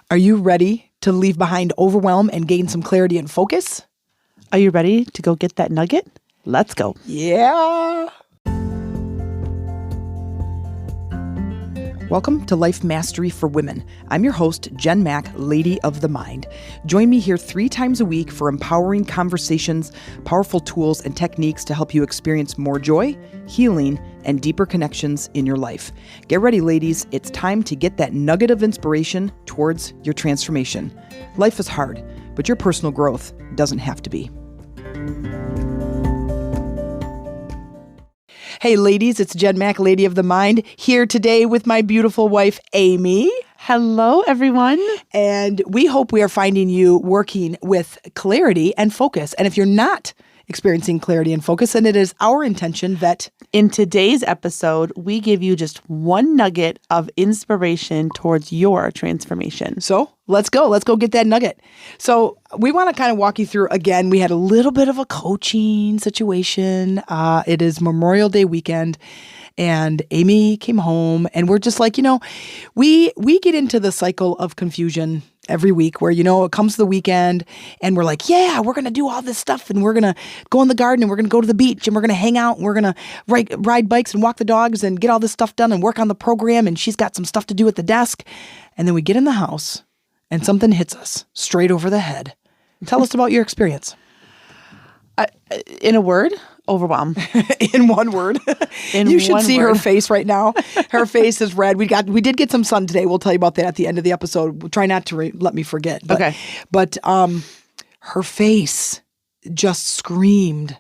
Are you ready to leave behind overwhelm and gain some clarity and focus? Are you ready to go get that nugget? Let's go. Yeah. Welcome to Life Mastery for Women. I'm your host, Jen Mack, Lady of the Mind. Join me here 3 times a week for empowering conversations, powerful tools, and techniques to help you experience more joy, healing, and deeper connections in your life. Get ready, ladies. It's time to get that nugget of inspiration towards your transformation. Life is hard, but your personal growth doesn't have to be. Hey ladies, it's Jen Mack, Lady of the Mind, here today with my beautiful wife, Amy. Hello, everyone. And we hope we are finding you working with clarity and focus. And if you're not experiencing clarity and focus, then it is our intention that in today's episode, we give you just one nugget of inspiration towards your transformation. So let's go. Let's go get that nugget. So we want to kind of walk you through, again, we had a little bit of a coaching situation. It is Memorial Day weekend. And Amy came home and we're just like, we get into the cycle of confusion every week where, it comes the weekend and we're like, yeah, we're going to do all this stuff and we're going to go in the garden and we're going to go to the beach and we're going to hang out and we're going to ride bikes and walk the dogs and get all this stuff done and work on the program. And she's got some stuff to do at the desk. And then we get in the house and something hits us straight over the head. Tell us about your experience. In a word, overwhelm. In one word. You should see her face right now. Her face is red. We did get some sun today. We'll tell you about that at the end of the episode. We'll try not to let me forget. But, okay. But her face just screamed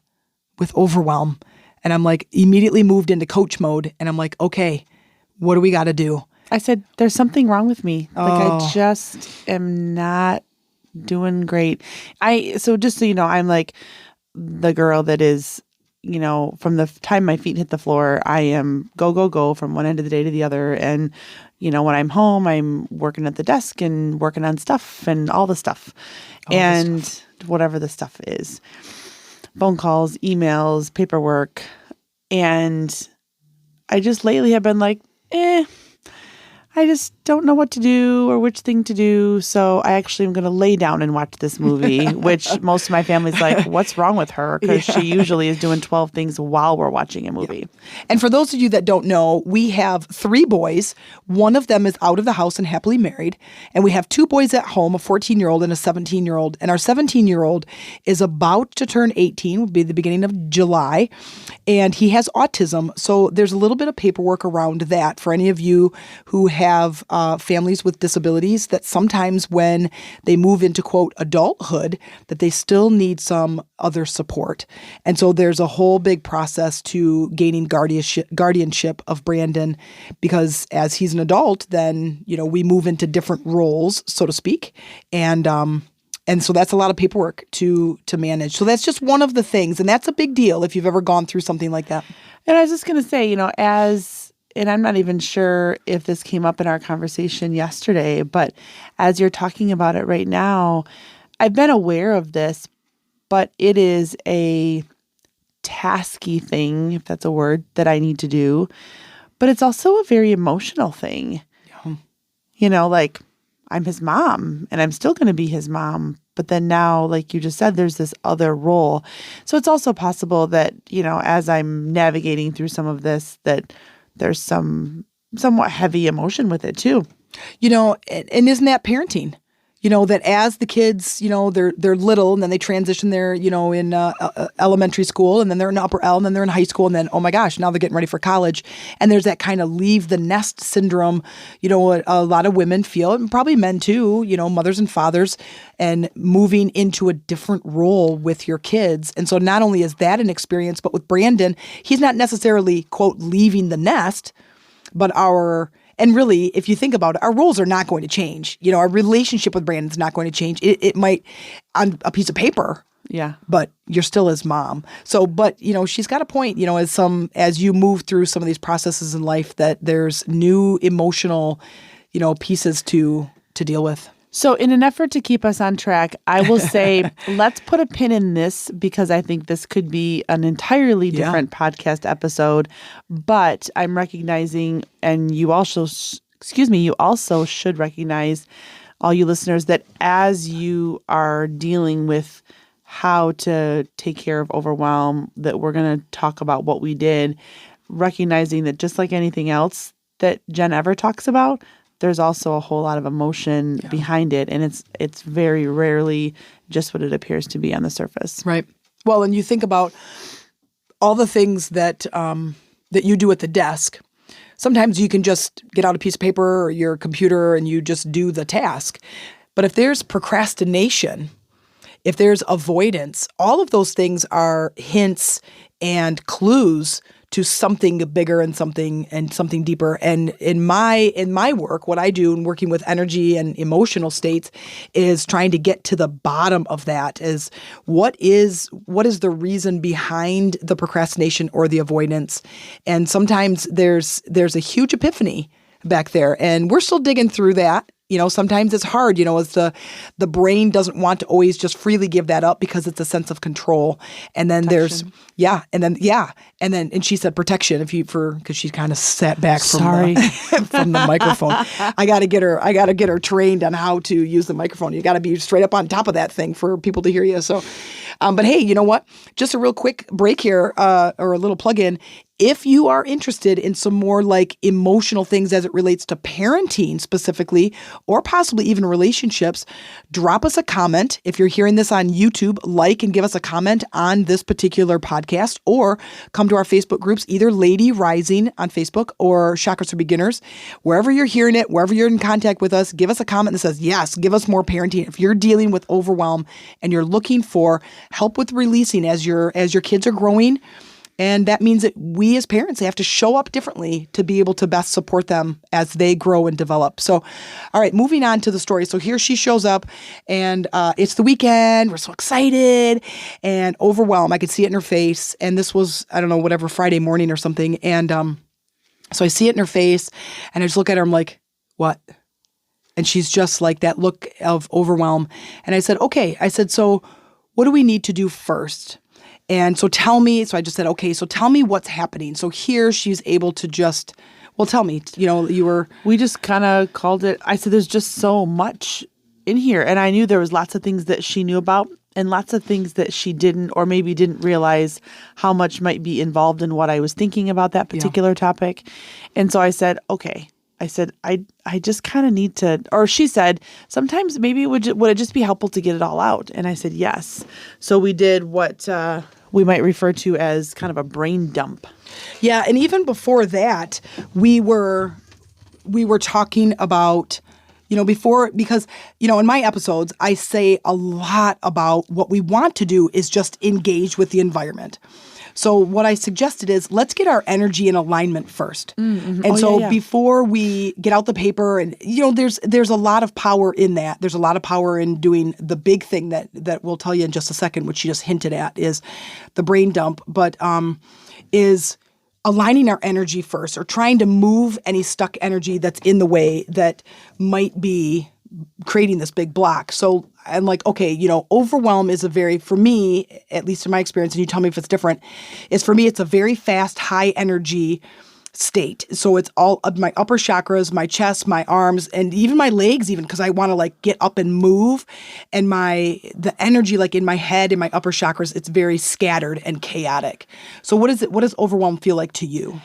with overwhelm. And I'm like, immediately moved into coach mode. And I'm like, okay, what do we got to do? I said, there's something wrong with me. I just am not doing great. So just so you know, I'm like the girl that is, from the time my feet hit the floor, I am go from one end of the day to the other. And, when I'm home, I'm working at the desk and working on stuff and all the stuff. Whatever the stuff is. Phone calls, emails, paperwork. And I just lately have been like, I just don't know what to do or which thing to do. So I actually am going to lay down and watch this movie, which most of my family's like, what's wrong with her? Because she usually is doing 12 things while we're watching a movie. Yeah. And for those of you that don't know, we have 3 boys. One of them is out of the house and happily married. And we have 2 boys at home, a 14-year-old and a 17-year-old. And our 17-year-old is about to turn 18, will be the beginning of July. And he has autism. So there's a little bit of paperwork around that for any of you who have families with disabilities, that sometimes when they move into, quote, adulthood, that they still need some other support. And so there's a whole big process to gaining guardianship of Brandon, because as he's an adult, then, we move into different roles, so to speak. And so that's a lot of paperwork to manage. So that's just one of the things. And that's a big deal if you've ever gone through something like that. And I was just going to say, and I'm not even sure if this came up in our conversation yesterday, but as you're talking about it right now, I've been aware of this, but it is a tasky thing, if that's a word, that I need to do. But it's also a very emotional thing. Yeah. Like I'm his mom and I'm still going to be his mom. But then now, like you just said, there's this other role. So it's also possible that, as I'm navigating through some of this, that there's some somewhat heavy emotion with it too. And isn't that parenting? That as the kids, they're little and then they transition there, in elementary school, and then they're in upper L, and then they're in high school, and then, oh my gosh, now they're getting ready for college. And there's that kind of leave the nest syndrome, a lot of women feel, and probably men too, mothers and fathers, and moving into a different role with your kids. And so not only is that an experience, but with Brandon, he's not necessarily, quote, leaving the nest, but and really, if you think about it, our roles are not going to change. Our relationship with Brandon's not going to change. It might on a piece of paper. Yeah. But you're still his mom. So, but, she's got a point, as you move through some of these processes in life, that there's new emotional, pieces to deal with. So in an effort to keep us on track, I will say, let's put a pin in this, because I think this could be an entirely different podcast episode. But I'm recognizing, and you also should recognize, all you listeners, that as you are dealing with how to take care of overwhelm, that we're going to talk about what we did, recognizing that just like anything else that Jen ever talks about, there's also a whole lot of emotion behind it. And it's very rarely just what it appears to be on the surface. Right. Well, and you think about all the things that that you do at the desk. Sometimes you can just get out a piece of paper or your computer and you just do the task. But if there's procrastination, if there's avoidance, all of those things are hints and clues to something bigger and something deeper. And in my work, what I do in working with energy and emotional states is trying to get to the bottom of that. Is what is the reason behind the procrastination or the avoidance? And sometimes there's a huge epiphany back there, and we're still digging through that. Sometimes it's hard, as the brain doesn't want to always just freely give that up because it's a sense of control. And then Protection. and she said protection because she kind of sat back from Sorry. from the microphone. I got to get her trained on how to use the microphone. You got to be straight up on top of that thing for people to hear you. So, but hey, you know what? Just a real quick break here, or a little plug-in. If you are interested in some more like emotional things as it relates to parenting specifically, or possibly even relationships, drop us a comment. If you're hearing this on YouTube, like and give us a comment on this particular podcast, or come to our Facebook groups, either Lady Rising on Facebook or Chakras for Beginners. Wherever you're hearing it, wherever you're in contact with us, give us a comment that says, yes, give us more parenting. If you're dealing with overwhelm and you're looking for help with releasing as your kids are growing, and that means that we as parents have to show up differently to be able to best support them as they grow and develop. So, all right, moving on to the story. So here she shows up, and it's the weekend. We're so excited and overwhelmed. I could see it in her face. And this was, I don't know, whatever, Friday morning or something. And so I see it in her face, and I just look at her. I'm like, what? And she's just like that look of overwhelm. And I said, okay. I said, so what do we need to do first? And so tell me, so I just said, okay, so tell me what's happening. So here she's able to just, well, tell me, we just kind of called it, I said, there's just so much in here. And I knew there was lots of things that she knew about and lots of things that she didn't, or maybe didn't realize how much might be involved in what I was thinking about that particular topic. And so I said, okay. I said, I just kind of need to, or she said, sometimes maybe would it just be helpful to get it all out? And I said, yes. So we did what we might refer to as kind of a brain dump. Yeah. And even before that, we were talking about, before, because, in my episodes, I say a lot about what we want to do is just engage with the environment. So what I suggested is let's get our energy in alignment first. Mm-hmm. And before we get out the paper, and there's a lot of power in that. There's a lot of power in doing the big thing that we'll tell you in just a second, which you just hinted at, is the brain dump, but is aligning our energy first, or trying to move any stuck energy that's in the way that might be creating this big block. So I'm like, okay, overwhelm is for me, at least in my experience, and you tell me if it's different, for me, it's a very fast, high energy state. So it's all of my upper chakras, my chest, my arms, and even my legs, even because I want to like get up and move. And the energy like in my head and my upper chakras, it's very scattered and chaotic. So what does overwhelm feel like to you?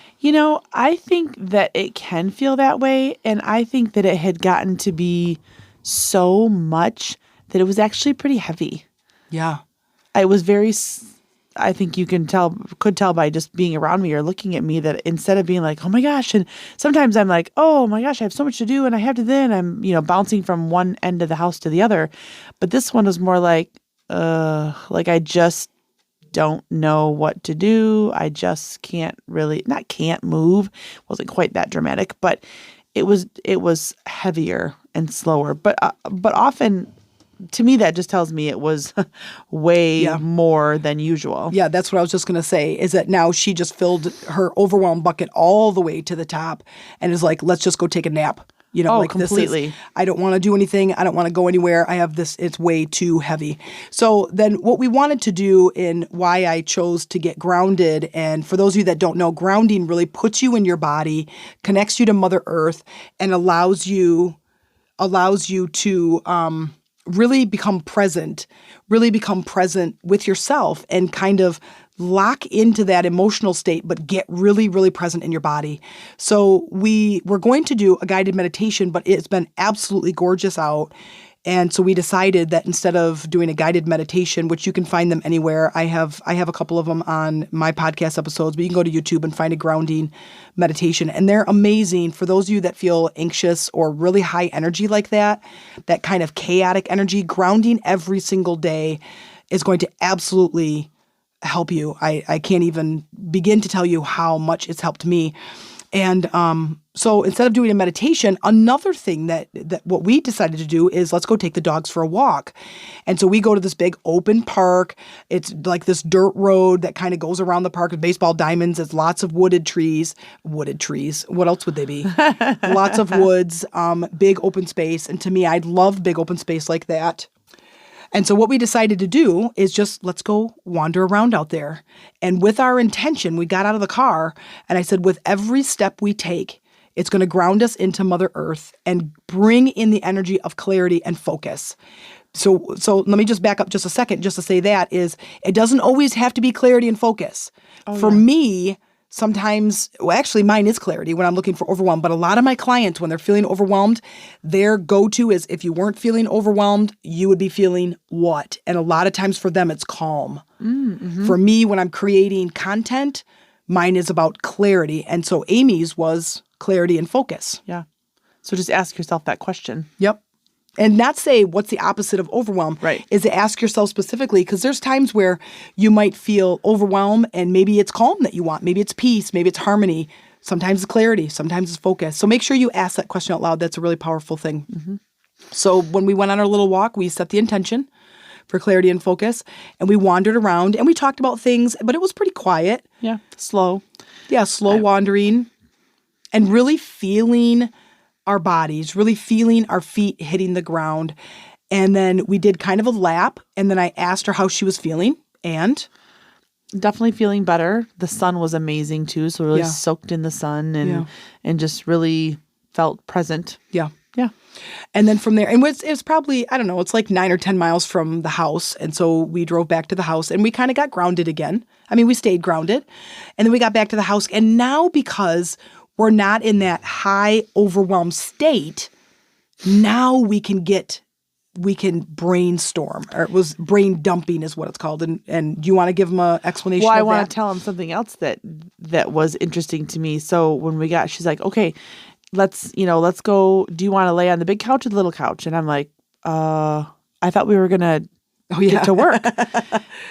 I think that it can feel that way. And I think that it had gotten to be so much that it was actually pretty heavy. Yeah. It was I think you could tell by just being around me or looking at me, that instead of being like, oh my gosh, and sometimes I'm like, oh my gosh, I have so much to do and I have to, then I'm, bouncing from one end of the house to the other. But this one was more like I just don't know what to do. I just can't move. It wasn't quite that dramatic, but it was heavier and slower. But often, to me, that just tells me it was way more than usual. Yeah, that's what I was just going to say, is that now she just filled her overwhelm bucket all the way to the top and is like, let's just go take a nap. Completely. I don't want to do anything. I don't want to go anywhere. I have this, it's way too heavy. So then what we wanted to do, and why I chose to get grounded, and for those of you that don't know, grounding really puts you in your body, connects you to Mother Earth, and allows you allows you to really become present with yourself and kind of lock into that emotional state, but get really, really present in your body. So we're going to do a guided meditation, but it's been absolutely gorgeous out. And so we decided that instead of doing a guided meditation, which you can find them anywhere, I have a couple of them on my podcast episodes, but you can go to YouTube and find a grounding meditation. And they're amazing for those of you that feel anxious or really high energy like that kind of chaotic energy. Grounding every single day is going to absolutely help you. I can't even begin to tell you how much it's helped me. And so instead of doing a meditation, another thing that what we decided to do is let's go take the dogs for a walk. And so we go to this big open park. It's like this dirt road that kind of goes around the park with baseball diamonds. It's lots of wooded trees. What else would they be? Lots of woods, big open space. And to me, I love big open space like that. And so what we decided to do is just let's go wander around out there. And with our intention, we got out of the car and I said, with every step we take, it's going to ground us into Mother Earth and bring in the energy of clarity and focus. So let me just back up just a second just to say that is it doesn't always have to be clarity and focus. For me, sometimes, well, actually mine is clarity when I'm looking for overwhelm, but a lot of my clients, when they're feeling overwhelmed, their go-to is if you weren't feeling overwhelmed, you would be feeling what? And a lot of times for them, it's calm. Mm-hmm. For me, when I'm creating content, mine is about clarity. And so Amy's was clarity and focus. Yeah. So just ask yourself that question. Yep. And not say what's the opposite of overwhelm. Right. Is to ask yourself specifically, because there's times where you might feel overwhelmed and maybe it's calm that you want. Maybe it's peace. Maybe it's harmony. Sometimes it's clarity. Sometimes it's focus. So make sure you ask that question out loud. That's a really powerful thing. Mm-hmm. So when we went on our little walk, we set the intention for clarity and focus. And we wandered around and we talked about things, but it was pretty quiet. Yeah. Slow. Yeah. Slow wandering and really feeling our bodies, really feeling our feet hitting the ground. And then we did kind of a lap. And then I asked her how she was feeling. And definitely feeling better. The sun was amazing too. So really soaked in the sun and just really felt present. Yeah. Yeah. And then from there, and it was probably, I don't know, it's like 9 or 10 miles from the house. And so we drove back to the house and we kind of got grounded again. I mean, we stayed grounded. And then we got back to the house. And now because we're not in that high overwhelmed state, now we can brainstorm. Or it was brain dumping is what it's called. And do you want to give them an explanation of that? Well, I want to tell them something else that was interesting to me. So when she's like, okay, let's go. Do you want to lay on the big couch or the little couch? And I'm like, I thought we were going to get to work.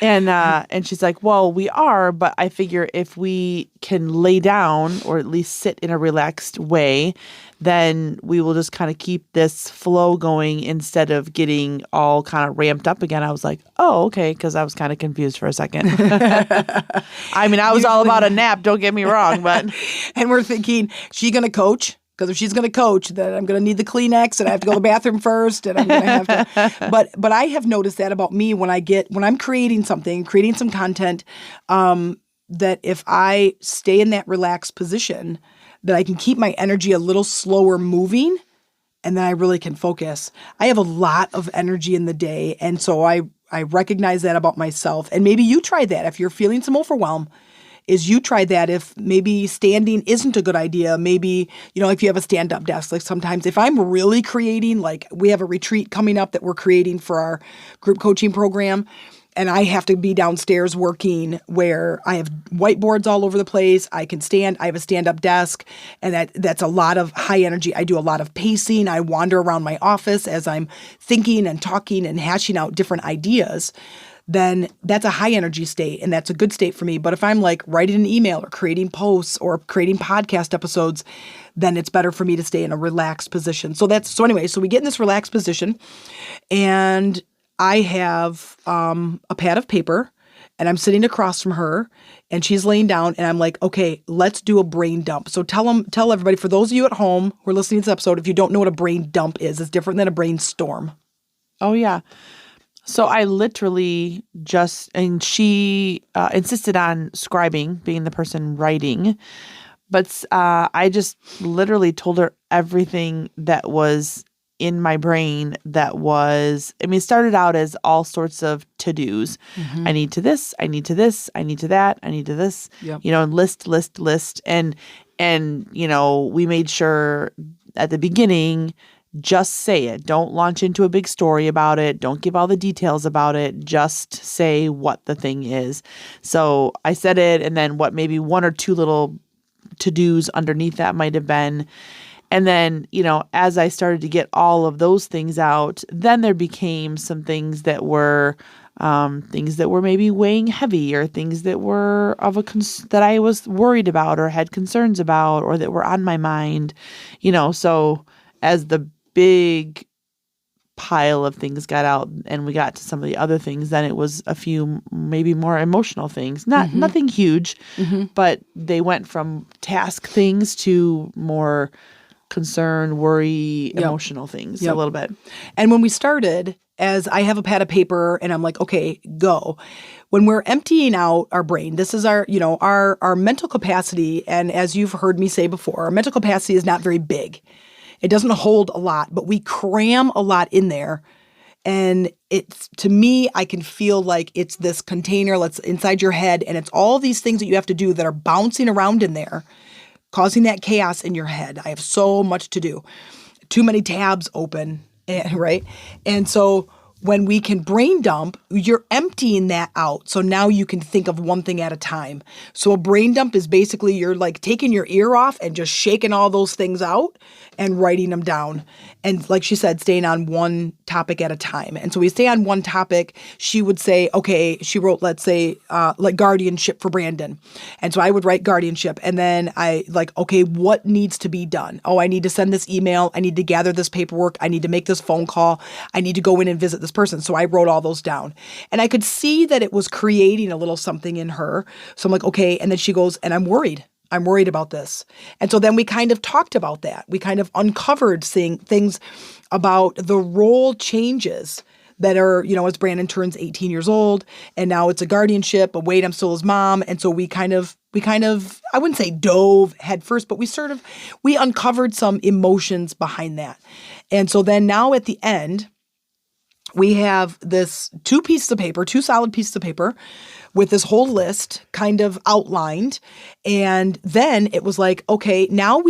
And she's like, well, we are, but I figure if we can lay down or at least sit in a relaxed way, then we will just kind of keep this flow going instead of getting all kind of ramped up again. I was like, oh, okay, because I was kind of confused for a second. I mean, I was all about a nap, don't get me wrong, but. And we're thinking, she going to coach? Because if she's going to coach, then I'm going to need the Kleenex and I have to go to the bathroom first. And I'm going to have to. But I have noticed that about me when I'm creating something, creating some content, that if I stay in that relaxed position, that I can keep my energy a little slower moving and then I really can focus. I have a lot of energy in the day. And so I recognize that about myself. And maybe you try that if you're feeling some overwhelm. Is you try that if maybe standing isn't a good idea. Maybe, if you have a stand-up desk, like sometimes if I'm really creating, like we have a retreat coming up that we're creating for our group coaching program, and I have to be downstairs working where I have whiteboards all over the place. I can stand. I have a stand-up desk, and that's a lot of high energy. I do a lot of pacing. I wander around my office as I'm thinking and talking and hashing out different ideas. Then that's a high energy state and that's a good state for me. But if I'm like writing an email or creating posts or creating podcast episodes, then it's better for me to stay in a relaxed position. So anyway, so we get in this relaxed position and I have a pad of paper and I'm sitting across from her and she's laying down and I'm like, okay, let's do a brain dump. So tell everybody, for those of you at home who are listening to this episode, if you don't know what a brain dump is, it's different than a brainstorm. Oh, yeah. So I literally and she insisted on scribing, being the person writing, but I just literally told her everything that was in my brain that was, it started out as all sorts of to-dos. I need to this, I need to this, I need to that, I need to this, Yep. list. And, we made sure at the beginning, just say it. Don't launch into a big story about it. Don't give all the details about it. Just say what the thing is. So I said it, and then what maybe one or two little to-dos underneath that might have been. And then, as I started to get all of those things out, then there became some things that were maybe weighing heavy, or things that were that I was worried about or had concerns about, or that were on my mind, so as the big pile of things got out and we got to some of the other things, then it was a few maybe more emotional things, nothing huge, but they went from task things to more concern, worry, emotional things a little bit. And when we started, as I have a pad of paper and I'm like, okay, go. When we're emptying out our brain, this is our mental capacity. And as you've heard me say before, our mental capacity is not very big. It doesn't hold a lot, but we cram a lot in there. And it's, to me, I can feel like it's this container that's inside your head, and it's all these things that you have to do that are bouncing around in there, causing that chaos in your head. I have so much to do. Too many tabs open, right? And so when we can brain dump, you're emptying that out. So now you can think of one thing at a time. So a brain dump is basically you're like taking your ear off and just shaking all those things out and writing them down. And like she said, staying on one topic at a time. And so we stay on one topic. She would say, okay, she wrote, let's say, like guardianship for Brandon. And so I would write guardianship. And then I like, okay, what needs to be done? Oh, I need to send this email. I need to gather this paperwork. I need to make this phone call. I need to go in and visit this person. So I wrote all those down. And I could see that it was creating a little something in her. So I'm like, okay. And then she goes, and I'm worried. I'm worried about this. And so then we kind of talked about that. We kind of uncovered seeing things about the role changes that are, as Brandon turns 18 years old, and now it's a guardianship, but wait, I'm still his mom. And so we kind of, I wouldn't say dove head first, but we uncovered some emotions behind that. And so then now at the end, we have this two solid pieces of paper with this whole list kind of outlined. And then it was like, okay, now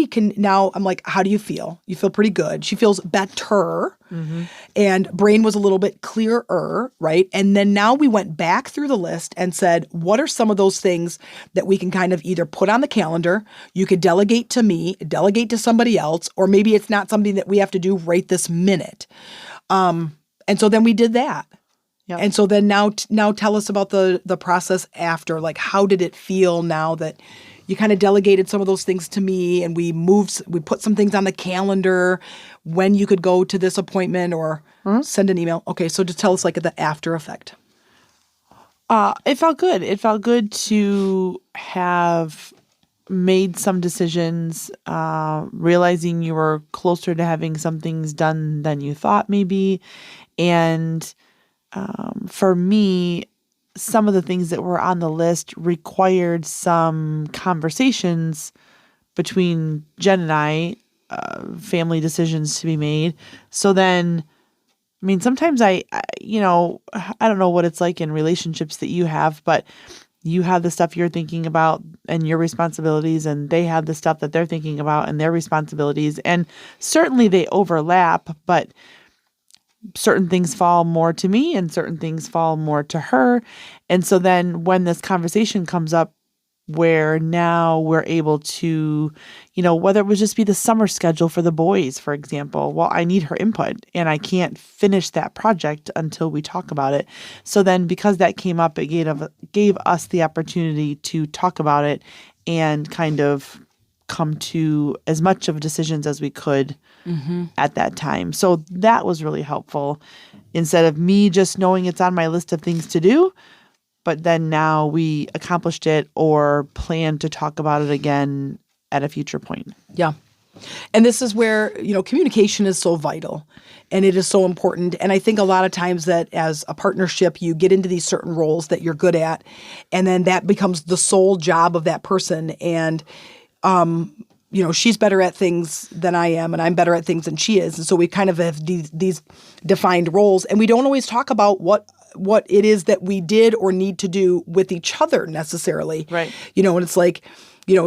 I'm like, how do you feel? You feel pretty good. She feels better. Mm-hmm. And brain was a little bit clearer, right? And then now we went back through the list and said, what are some of those things that we can kind of either put on the calendar, you could delegate to me, delegate to somebody else, or maybe it's not something that we have to do right this minute. And so then we did that. Yep. And so then now tell us about the process after. Like, how did it feel now that you kind of delegated some of those things to me, and we put some things on the calendar when you could go to this appointment or send an email. Okay, so just tell us like the after effect. It felt good. It felt good to have made some decisions, realizing you were closer to having some things done than you thought maybe. And for me, some of the things that were on the list required some conversations between Jen and I, family decisions to be made. So then, sometimes I don't know what it's like in relationships that you have, but you have the stuff you're thinking about and your responsibilities, and they have the stuff that they're thinking about and their responsibilities. And certainly they overlap, but certain things fall more to me and certain things fall more to her. And so then when this conversation comes up where now we're able to, whether it would just be the summer schedule for the boys, for example, well, I need her input and I can't finish that project until we talk about it. So then because that came up, it gave us the opportunity to talk about it and kind of come to as much of decisions as we could at that time. So that was really helpful, instead of me just knowing it's on my list of things to do, but then now we accomplished it or plan to talk about it again at a future point. Yeah. And this is where, communication is so vital and it is so important. And I think a lot of times that as a partnership, you get into these certain roles that you're good at, and then that becomes the sole job of that person. And she's better at things than I am, and I'm better at things than she is. And so we kind of have these defined roles, and we don't always talk about what it is that we did or need to do with each other necessarily. Right. And it's like,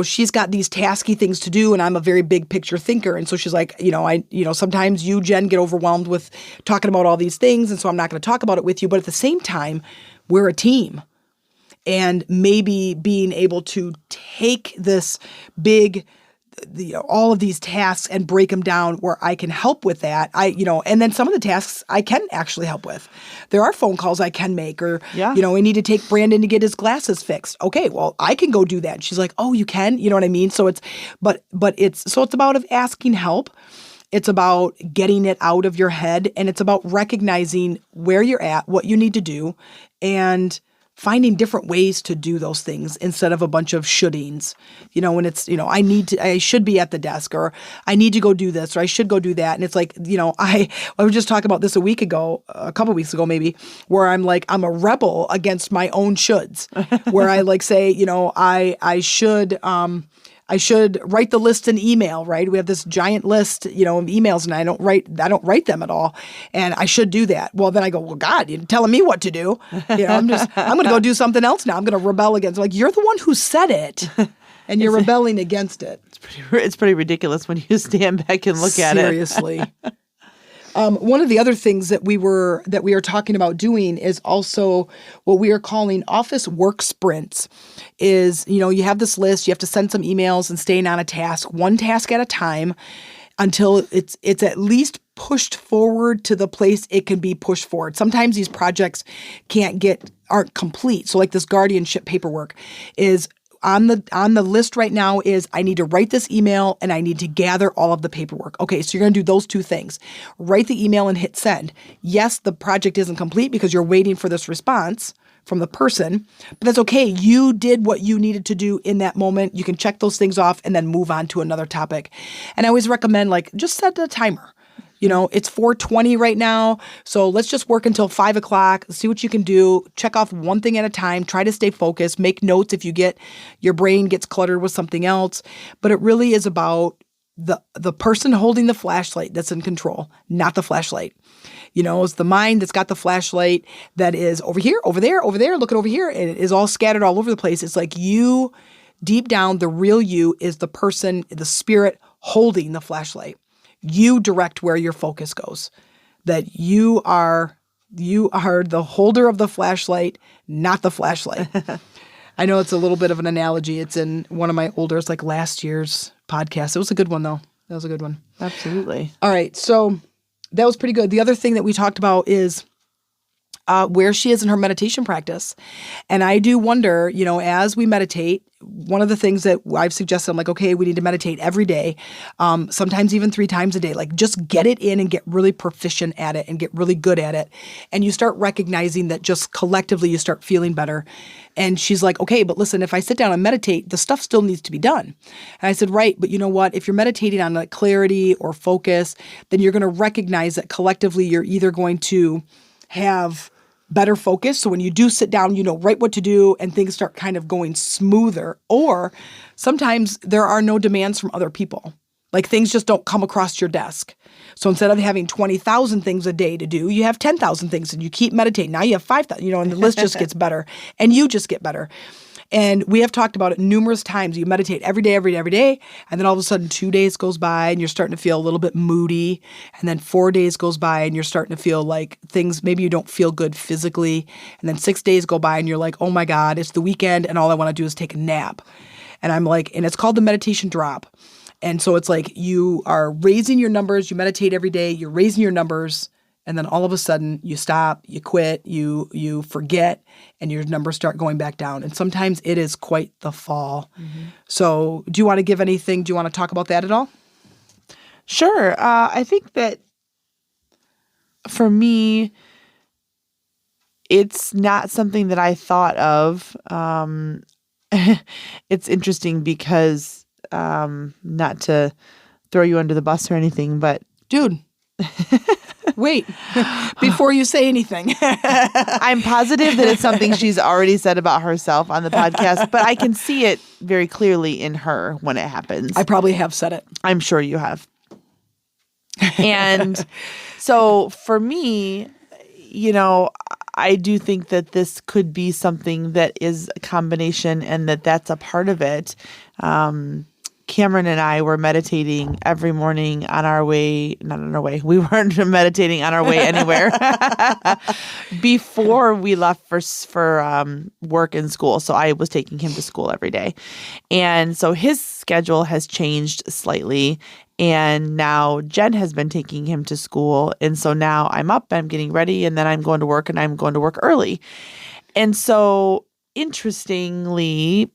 she's got these tasky things to do, and I'm a very big picture thinker. And so she's like, sometimes you, Jen, get overwhelmed with talking about all these things. And so I'm not going to talk about it with you. But at the same time, we're a team. And maybe being able to take this big, all of these tasks and break them down where I can help with that. And then some of the tasks I can actually help with. There are phone calls I can make, or, I need to take Brandon to get his glasses fixed. Okay, well, I can go do that. And she's like, oh, you can? You know what I mean? So it's about asking help. It's about getting it out of your head, and it's about recognizing where you're at, what you need to do, and finding different ways to do those things instead of a bunch of shouldings, when it's, I should be at the desk, or I need to go do this, or I should go do that. And it's like, I was just talking about this a couple weeks ago, maybe, where I'm like, I'm a rebel against my own shoulds, where I like say, I should write the list in email, right? We have this giant list, of emails, and I don't write them at all. And I should do that. Well, then I go, well, God, you're telling me what to do. I'm going to go do something else now. I'm going to rebel against it. Like, you're the one who said it, and you're rebelling against it. It's pretty ridiculous when you stand back and look at it. Seriously. One of the other things that we are talking about doing is also what we are calling office work sprints. Is, you have this list, you have to send some emails and staying on a task, one task at a time, until it's at least pushed forward to the place it can be pushed forward. Sometimes these projects aren't complete. So like this guardianship paperwork is on the list right now is I need to write this email and I need to gather all of the paperwork. Okay, so you're going to do those two things. Write the email and hit send. Yes, the project isn't complete because you're waiting for this response from the person, but that's okay. You did what you needed to do in that moment. You can check those things off and then move on to another topic. And I always recommend just set a timer. It's 4:20 right now, so let's just work until 5 o'clock, see what you can do, check off one thing at a time, try to stay focused, make notes if your brain gets cluttered with something else. But it really is about the person holding the flashlight that's in control, not the flashlight. It's the mind that's got the flashlight that is over here, over there, look at over here, and it is all scattered all over the place. It's like you, deep down, the real you is the person, the spirit holding the flashlight. You direct where your focus goes. That you are the holder of the flashlight, not the flashlight. I know it's a little bit of an analogy. It's in one of my older, last year's podcast. It was a good one, though. That was a good one. Absolutely. All right. So that was pretty good. The other thing that we talked about is where she is in her meditation practice. And I do wonder, as we meditate, one of the things that I've suggested, I'm like, okay, we need to meditate every day, sometimes even 3 times a day. Like, just get it in and get really proficient at it and get really good at it. And you start recognizing that just collectively you start feeling better. And she's like, okay, but listen, if I sit down and meditate, the stuff still needs to be done. And I said, right, but you know what? If you're meditating on clarity or focus, then you're going to recognize that collectively you're either going to have better focus. So when you do sit down, right what to do and things start kind of going smoother. Or sometimes there are no demands from other people. Like, things just don't come across your desk. So instead of having 20,000 things a day to do, you have 10,000 things and you keep meditating. Now you have 5,000, and the list just gets better and you just get better. And we have talked about it numerous times. You meditate every day. And then all of a sudden 2 days goes by and you're starting to feel a little bit moody. And then 4 days goes by and you're starting to feel like things, maybe you don't feel good physically. And then 6 days go by and you're like, oh my God, it's the weekend and all I want to do is take a nap. And I'm like, and it's called the meditation drop. And so it's like you are raising your numbers. You meditate every day. You're raising your numbers. And then all of a sudden you stop, you quit, you forget, and your numbers start going back down. And sometimes it is quite the fall. Mm-hmm. So do you want to give anything? Do you want to talk about that at all? Sure. I think that for me, it's not something that I thought of. It's interesting because, not to throw you under the bus or anything, but dude. Wait, before you say anything. I'm positive that it's something she's already said about herself on the podcast, but I can see it very clearly in her when it happens. I probably have said it. I'm sure you have. And so for me, I do think that this could be something that is a combination and that's a part of it. Cameron and I were meditating every morning on our way, not on our way, we weren't meditating on our way anywhere before we left for work and school. So I was taking him to school every day. And so his schedule has changed slightly. And now Jen has been taking him to school. And so now I'm up, I'm getting ready, and then I'm going to work, and I'm going to work early. And so interestingly,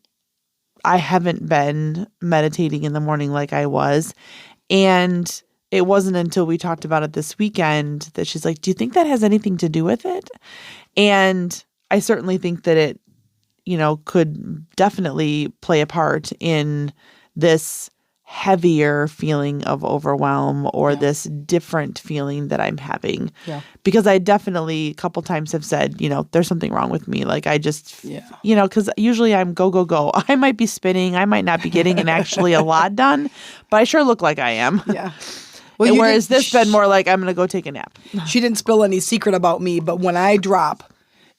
I haven't been meditating in the morning like I was. And it wasn't until we talked about it this weekend that she's like, do you think that has anything to do with it? And I certainly think that it, could definitely play a part in this heavier feeling of overwhelm or this different feeling that I'm having. Yeah. Because I definitely a couple times have said, there's something wrong with me. Like I just, because usually I'm go, go, go. I might be spinning. I might not be getting actually a lot done, but I sure look like I am. Yeah. Well, whereas this been more like I'm going to go take a nap. She didn't spill any secret about me, but when I drop,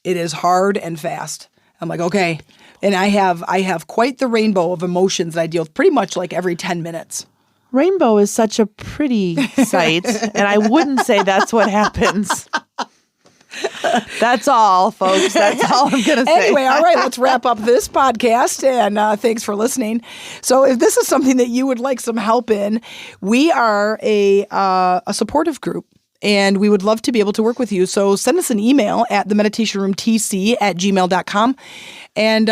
it is hard and fast. I'm like, okay. And I have quite the rainbow of emotions that I deal with pretty much like every 10 minutes. Rainbow is such a pretty sight, and I wouldn't say that's what happens. That's all, folks. That's all I'm going to say. Anyway, all right, let's wrap up this podcast, and thanks for listening. So if this is something that you would like some help in, we are a supportive group. And we would love to be able to work with you. So send us an email at themeditationroomtc@gmail.com and,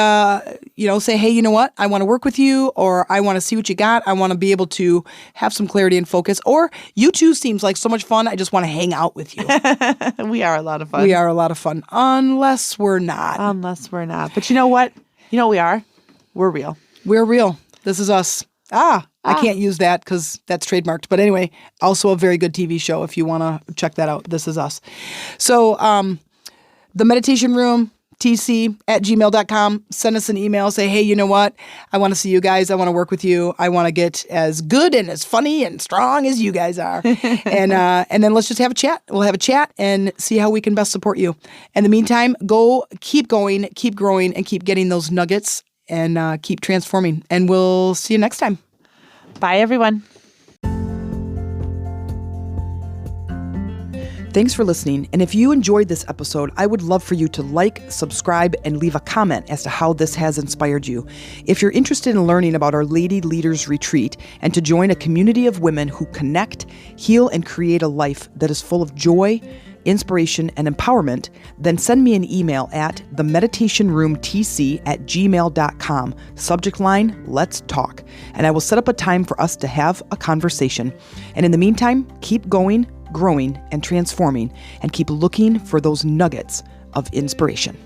say, hey, you know what? I want to work with you, or I want to see what you got. I want to be able to have some clarity and focus, or you two seems like so much fun. I just want to hang out with you. We are a lot of fun. We are a lot of fun, unless we're not. But you know what? You know what we are? We're real. We're real. This is us. I can't use that because that's trademarked. But anyway, also a very good TV show if you want to check that out. This is us. So the meditation room, tc@gmail.com. Send us an email. Say, hey, you know what? I want to see you guys. I want to work with you. I want to get as good and as funny and strong as you guys are. and then let's just have a chat. We'll have a chat and see how we can best support you. In the meantime, keep going, keep growing, and keep getting those nuggets and keep transforming. And we'll see you next time. Bye, everyone. Thanks for listening. And if you enjoyed this episode, I would love for you to like, subscribe, and leave a comment as to how this has inspired you. If you're interested in learning about our Lady Leaders Retreat and to join a community of women who connect, heal, and create a life that is full of joy, inspiration, and empowerment, then send me an email at themeditationroomtc@gmail.com. Subject line, let's talk. And I will set up a time for us to have a conversation. And in the meantime, keep going, growing, and transforming, and keep looking for those nuggets of inspiration.